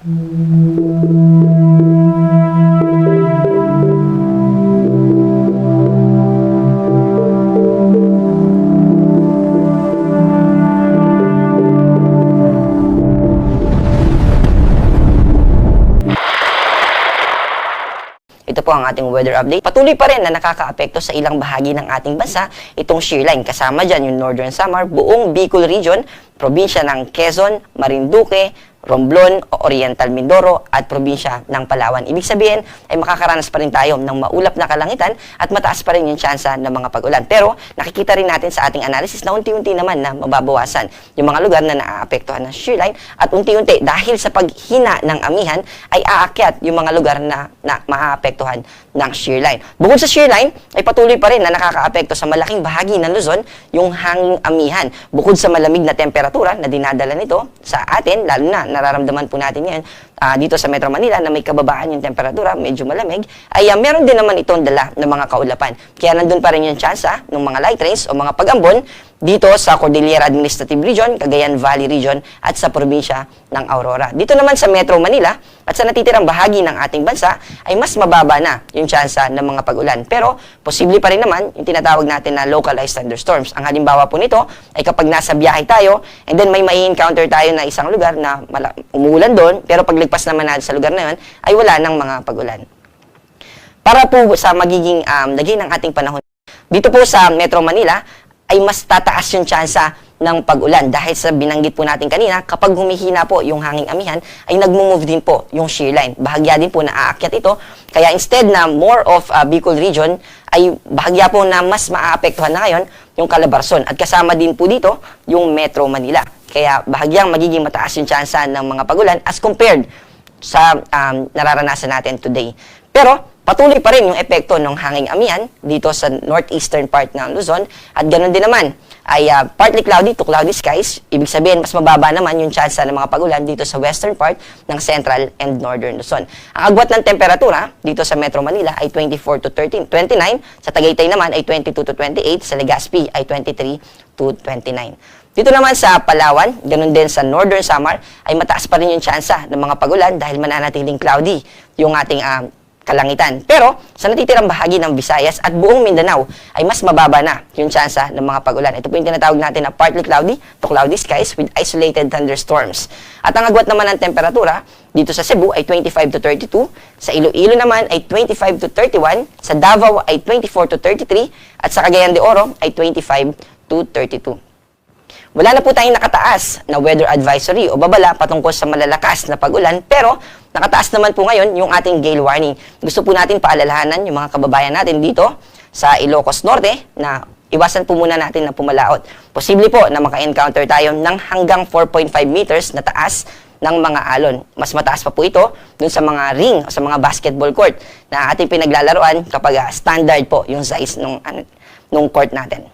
Ito po ang ating weather update. Patuloy pa rin na nakakaapekto sa ilang bahagi ng ating bansa itong shear line. Kasama dyan yung Northern Samar, buong Bicol Region, probinsya ng Quezon, Marinduque, Romblon, Oriental Mindoro at probinsya ng Palawan. Ibig sabihin ay makakaranas pa rin tayo ng maulap na kalangitan at mataas pa rin yung tsansa ng mga pag-ulan. Pero nakikita rin natin sa ating analysis na unti-unti naman na mababawasan yung mga lugar na naaapektuhan ng shear line at unti-unti dahil sa paghina ng amihan ay aakyat yung mga lugar na maaapektuhan ng shear line. Bukod sa shear line ay patuloy pa rin na nakakaapekto sa malaking bahagi ng Luzon yung hanging amihan. Bukod sa malamig na temperatura na dinadala nito sa atin, lalo na nararamdaman po natin ngayon dito sa Metro Manila na may kababaan yung temperatura, medyo malamig, ay meron din naman itong dala ng mga kaulapan. Kaya nandun pa rin yung tsansa ng mga light rains o mga pag-ambon dito sa Cordillera Administrative Region, Cagayan Valley Region at sa probinsya ng Aurora. Dito naman sa Metro Manila at sa natitirang bahagi ng ating bansa ay mas mababa na yung tsansa ng mga pag-ulan. Pero posible pa rin naman yung tinatawag natin na localized thunderstorms. Ang halimbawa po nito ay kapag nasa biyahe tayo and then may encounter tayo na isang lugar na umuulan doon, pero paglipas naman natin sa lugar na yun ay wala ng mga pag-ulan. Para po sa magiging lagay ng ating panahon, dito po sa Metro Manila ay mas tataas yung tsansa ng pag-ulan dahil sa binanggit po natin kanina, kapag humihina po yung hanging amihan, ay nagmo-move din po yung shear line. Bahagya din po na aakyat ito. Kaya instead na more of Bicol region, ay bahagya po na mas maaapektuhan na ngayon yung Calabarzon. At kasama din po dito yung Metro Manila. Kaya bahagyang magiging mataas yung tsansa ng mga pag-ulan as compared sa nararanasan natin today. Pero patuloy pa rin yung epekto ng hanging amihan dito sa northeastern part ng Luzon at ganoon din naman ay partly cloudy to cloudy skies. Ibig sabihin, mas mababa naman yung tsansa ng mga pag-ulan dito sa western part ng central and northern Luzon. Ang agwat ng temperatura dito sa Metro Manila ay 24 to 29. Sa Tagaytay naman ay 22 to 28. Sa Legazpi ay 23 to 29. Dito naman sa Palawan, ganoon din sa Northern Samar, ay mataas pa rin yung tsansa ng mga pag-ulan dahil mananatiling cloudy yung ating kalangitan. Pero sa natitirang bahagi ng Visayas at buong Mindanao ay mas mababa na yung tsansa ng mga pag-ulan. Ito po yung tinatawag natin na partly cloudy to cloudy skies with isolated thunderstorms. At ang agwat naman ng temperatura dito sa Cebu ay 25 to 32, sa Iloilo naman ay 25 to 31, sa Davao ay 24 to 33, at sa Cagayan de Oro ay 25 to 32. Wala na po tayong nakataas na weather advisory o babala patungkol sa malalakas na pag-ulan, pero nakataas naman po ngayon yung ating gale warning. Gusto po natin paalalahanan yung mga kababayan natin dito sa Ilocos Norte na iwasan po muna natin na pumalaot. Posible po na maka-encounter tayo ng hanggang 4.5 meters na taas ng mga alon. Mas mataas pa po ito dun sa mga ring o sa mga basketball court na ating pinaglalaroan kapag standard po yung size nung court natin.